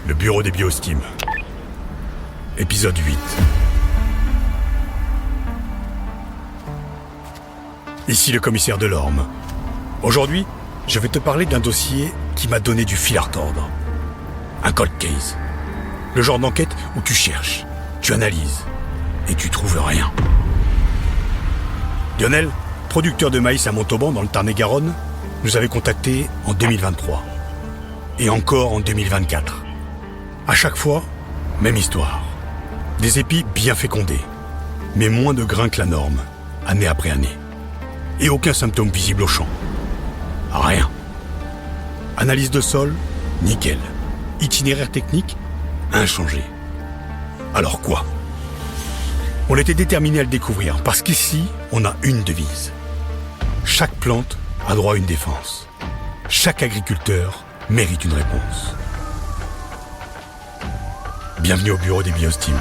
Le bureau des biostimes. Épisode 8. Ici le commissaire Delorme. Aujourd'hui, je vais te parler d'un dossier qui m'a donné du fil à retordre. Un cold case. Le genre d'enquête où tu cherches, tu analyses et tu trouves rien. Lionel, producteur de maïs à Montauban dans le Tarn-et-Garonne, nous avait contactés en 2023. Et encore en 2024. À chaque fois, même histoire. Des épis bien fécondés, mais moins de grains que la norme, année après année. Et aucun symptôme visible au champ. Rien. Analyse de sol, nickel. Itinéraire technique, inchangé. Alors quoi ? On était déterminés à le découvrir, parce qu'ici, on a une devise. Chaque plante a droit à une défense. Chaque agriculteur mérite une réponse. Bienvenue au bureau des biostimes.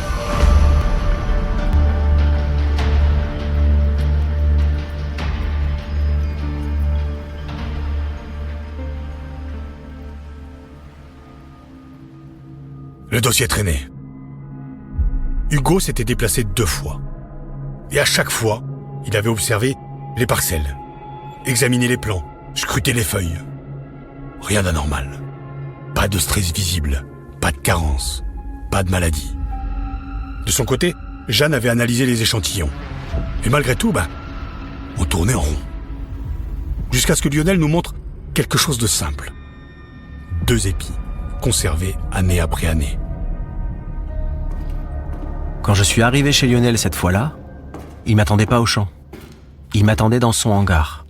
Le dossier traînait. Hugo s'était déplacé 2 fois. Et à chaque fois, il avait observé les parcelles, examiné les plans, scruté les feuilles. Rien d'anormal. Pas de stress visible, pas de carence, pas de maladie. De son côté, Jeanne avait analysé les échantillons. Et malgré tout, on tournait en rond. Jusqu'à ce que Lionel nous montre quelque chose de simple. 2 épis, conservés année après année. Quand je suis arrivé chez Lionel cette fois-là, il m'attendait pas au champ. Il m'attendait dans son hangar.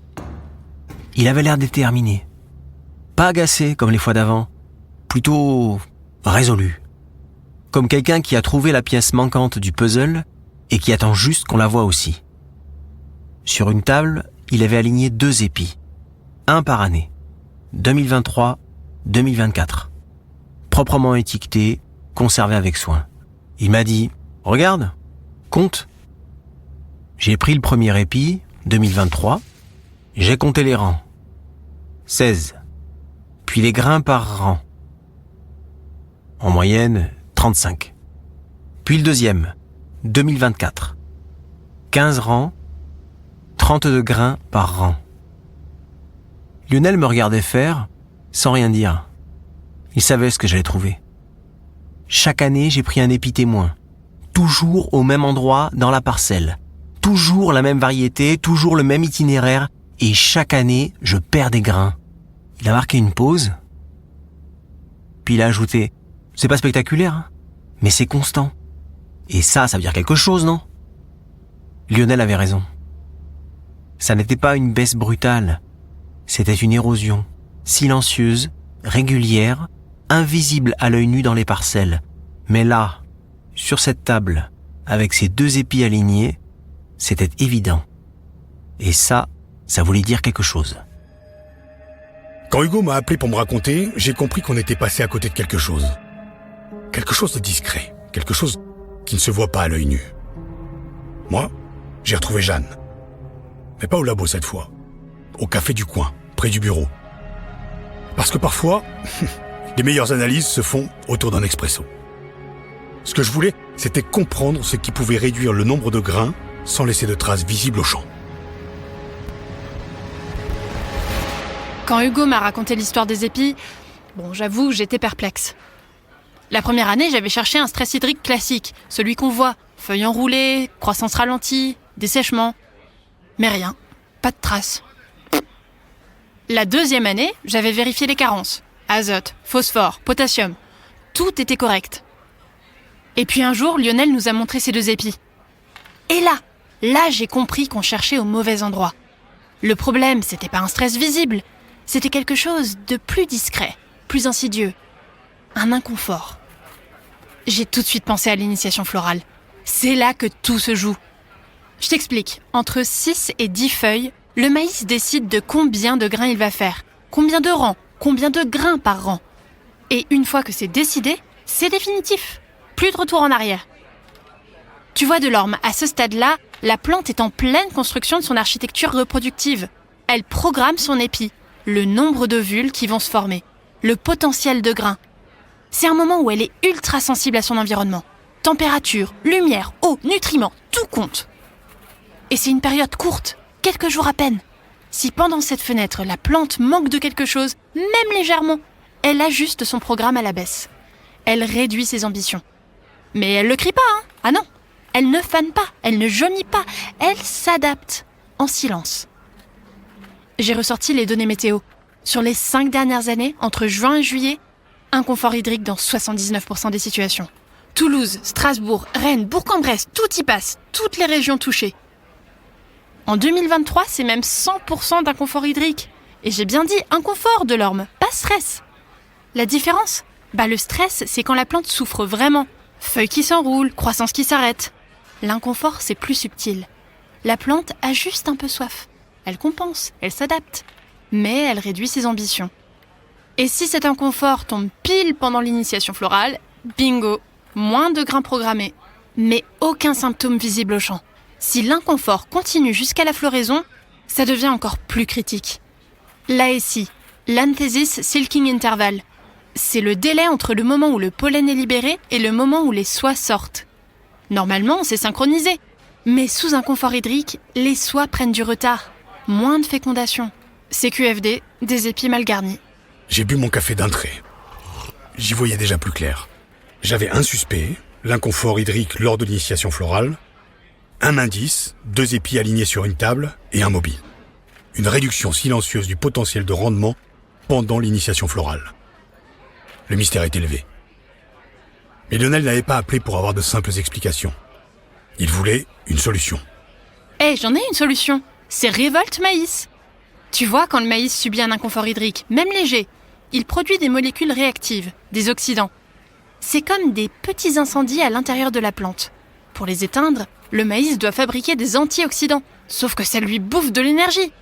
Il avait l'air déterminé. Pas agacé comme les fois d'avant. Plutôt résolu. Comme quelqu'un qui a trouvé la pièce manquante du puzzle et qui attend juste qu'on la voie aussi. Sur une table, il avait aligné 2 épis. 1 par année. 2023, 2024. Proprement étiqueté, conservé avec soin. Il m'a dit « Regarde, compte ». J'ai pris le premier épi, 2023. J'ai compté les rangs. 16. Puis les grains par rang. En moyenne, 35. Puis le deuxième, 2024. 15 rangs, 32 grains par rang. Lionel me regardait faire, sans rien dire. Il savait ce que j'allais trouver. Chaque année, j'ai pris un épi témoin. Toujours au même endroit dans la parcelle. Toujours la même variété, toujours le même itinéraire. Et chaque année, je perds des grains. Il a marqué une pause. Puis il a ajouté « C'est pas spectaculaire, hein, mais c'est constant. » Et ça veut dire quelque chose, non ? Lionel avait raison. Ça n'était pas une baisse brutale. C'était une érosion, silencieuse, régulière, invisible à l'œil nu dans les parcelles. Mais là, sur cette table, avec ces 2 épis alignés, c'était évident. Et ça voulait dire quelque chose. Quand Hugo m'a appelé pour me raconter, j'ai compris qu'on était passé à côté de quelque chose. Quelque chose de discret, quelque chose qui ne se voit pas à l'œil nu. Moi, j'ai retrouvé Jeanne. Mais pas au labo cette fois. Au café du coin, près du bureau. Parce que parfois, les meilleures analyses se font autour d'un expresso. Ce que je voulais, c'était comprendre ce qui pouvait réduire le nombre de grains sans laisser de traces visibles au champ. Quand Hugo m'a raconté l'histoire des épis, j'avoue, j'étais perplexe. La première année, j'avais cherché un stress hydrique classique, celui qu'on voit, feuilles enroulées, croissance ralentie, dessèchement. Mais rien, pas de traces. La deuxième année, j'avais vérifié les carences. Azote, phosphore, potassium. Tout était correct. Et puis un jour, Lionel nous a montré ces 2 épis. Et là, j'ai compris qu'on cherchait au mauvais endroit. Le problème, c'était pas un stress visible. C'était quelque chose de plus discret, plus insidieux. Un inconfort. J'ai tout de suite pensé à l'initiation florale. C'est là que tout se joue. Je t'explique. Entre 6 et 10 feuilles, le maïs décide de combien de grains il va faire. Combien de rangs, combien de grains par rang. Et une fois que c'est décidé, c'est définitif. Plus de retour en arrière. Tu vois Delorme, à ce stade-là, la plante est en pleine construction de son architecture reproductive. Elle programme son épi, le nombre d'ovules qui vont se former, le potentiel de grains. C'est un moment où elle est ultra sensible à son environnement. Température, lumière, eau, nutriments, tout compte. Et c'est une période courte, quelques jours à peine. Si pendant cette fenêtre, la plante manque de quelque chose, même légèrement, elle ajuste son programme à la baisse. Elle réduit ses ambitions. Mais elle le crie pas, hein ? Ah non, elle ne fane pas, elle ne jaunit pas, elle s'adapte, en silence. J'ai ressorti les données météo. Sur les 5 dernières années, entre juin et juillet, inconfort hydrique dans 79% des situations. Toulouse, Strasbourg, Rennes, Bourg-en-Bresse, tout y passe, toutes les régions touchées. En 2023, c'est même 100% d'inconfort hydrique. Et j'ai bien dit inconfort, Delorme, pas stress. La différence ? Le stress, c'est quand la plante souffre vraiment. Feuilles qui s'enroulent, croissance qui s'arrête. L'inconfort, c'est plus subtil. La plante a juste un peu soif. Elle compense, elle s'adapte. Mais elle réduit ses ambitions. Et si cet inconfort tombe pile pendant l'initiation florale, bingo, moins de grains programmés. Mais aucun symptôme visible au champ. Si l'inconfort continue jusqu'à la floraison, ça devient encore plus critique. L'ASI, l'anthesis silking interval, c'est le délai entre le moment où le pollen est libéré et le moment où les soies sortent. Normalement, c'est synchronisé. Mais sous inconfort hydrique, les soies prennent du retard. Moins de fécondation. CQFD, des épis mal garnis. J'ai bu mon café d'un trait. J'y voyais déjà plus clair. J'avais un suspect, l'inconfort hydrique lors de l'initiation florale, un indice, 2 épis alignés sur une table et un mobile. Une réduction silencieuse du potentiel de rendement pendant l'initiation florale. Le mystère est élevé. Mais Lionel n'avait pas appelé pour avoir de simples explications. Il voulait une solution. J'en ai une solution. C'est Révolte Maïs. Tu vois, quand le maïs subit un inconfort hydrique, même léger, il produit des molécules réactives, des oxydants. C'est comme des petits incendies à l'intérieur de la plante. Pour les éteindre, le maïs doit fabriquer des antioxydants, sauf que ça lui bouffe de l'énergie.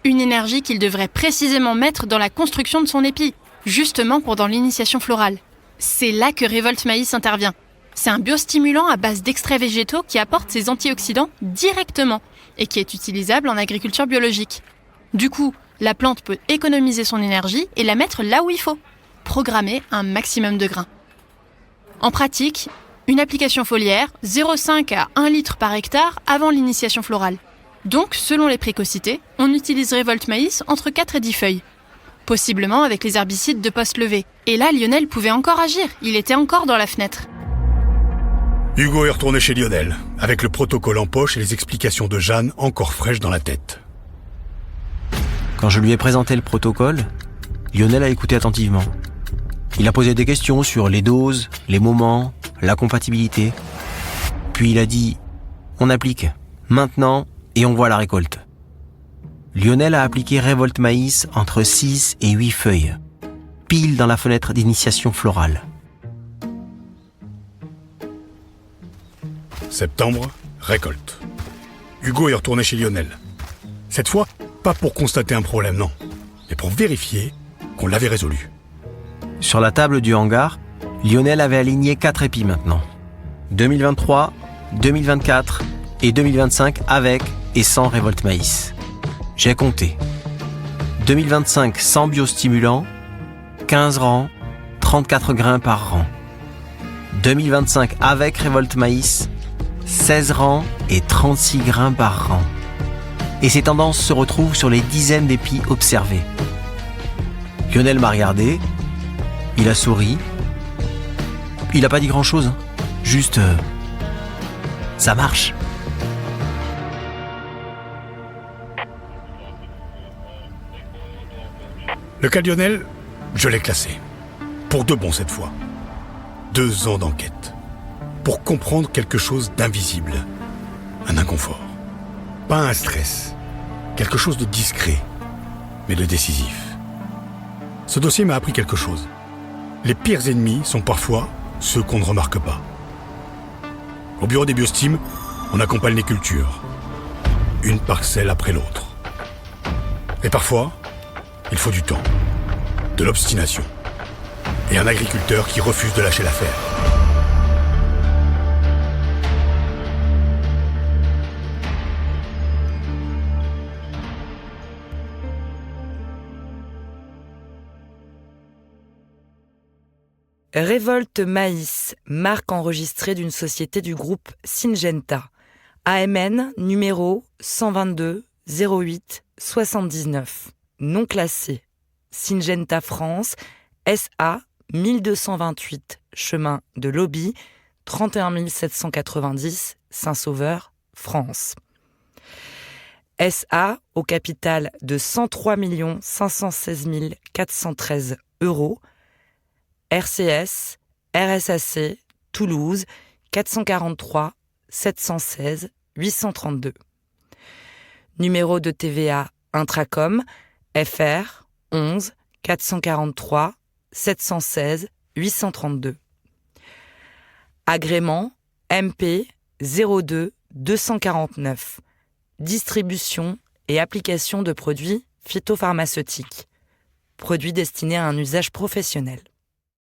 Une énergie qu'il devrait précisément mettre dans la construction de son épi, justement pendant l'initiation florale. C'est là que Révolte Maïs intervient. C'est un biostimulant à base d'extraits végétaux qui apporte ces antioxydants directement et qui est utilisable en agriculture biologique. Du coup, la plante peut économiser son énergie et la mettre là où il faut, programmer un maximum de grains. En pratique, une application foliaire, 0,5 à 1 litre par hectare avant l'initiation florale. Donc, selon les précocités, on utilise Révolte Maïs entre 4 et 10 feuilles. Possiblement avec les herbicides de post-levée. Et là, Lionel pouvait encore agir, il était encore dans la fenêtre. Hugo est retourné chez Lionel, avec le protocole en poche et les explications de Jeanne encore fraîches dans la tête. Quand je lui ai présenté le protocole, Lionel a écouté attentivement. Il a posé des questions sur les doses, les moments, la compatibilité. Puis il a dit « On applique, maintenant, et on voit la récolte ». Lionel a appliqué Révolte Maïs entre 6 et 8 feuilles, pile dans la fenêtre d'initiation florale. Septembre, récolte. Hugo est retourné chez Lionel. Cette fois, pas pour constater un problème, non, mais pour vérifier qu'on l'avait résolu. Sur la table du hangar, Lionel avait aligné 4 épis maintenant. 2023, 2024 et 2025 avec et sans Révolte Maïs. J'ai compté. 2025 sans biostimulant, 15 rangs, 34 grains par rang. 2025 avec Révolte Maïs, 16 rangs et 36 grains par rang. Et ces tendances se retrouvent sur les dizaines d'épis observés. Lionel m'a regardé, il a souri. Il n'a pas dit grand-chose, juste ça marche. Le cas Lionel, je l'ai classé. Pour de bon cette fois. 2 ans d'enquête. Pour comprendre quelque chose d'invisible. Un inconfort. Pas un stress. Quelque chose de discret, mais de décisif. Ce dossier m'a appris quelque chose. Les pires ennemis sont parfois ceux qu'on ne remarque pas. Au bureau des biostimes, on accompagne les cultures. Une parcelle après l'autre. Et parfois, il faut du temps, de l'obstination, et un agriculteur qui refuse de lâcher l'affaire. Révolte Maïs, marque enregistrée d'une société du groupe Syngenta. AMN numéro 122 08 79. Non classé. Syngenta France, SA 1228, chemin de Lobby, 31 790, Saint-Sauveur, France. SA au capital de 103 516 413 €. RCS, RSAC, Toulouse, 443 716 832. Numéro de TVA Intracom, FR 11 443 716 832. Agrément MP 02 249. Distribution et application de produits phytopharmaceutiques. Produits destinés à un usage professionnel.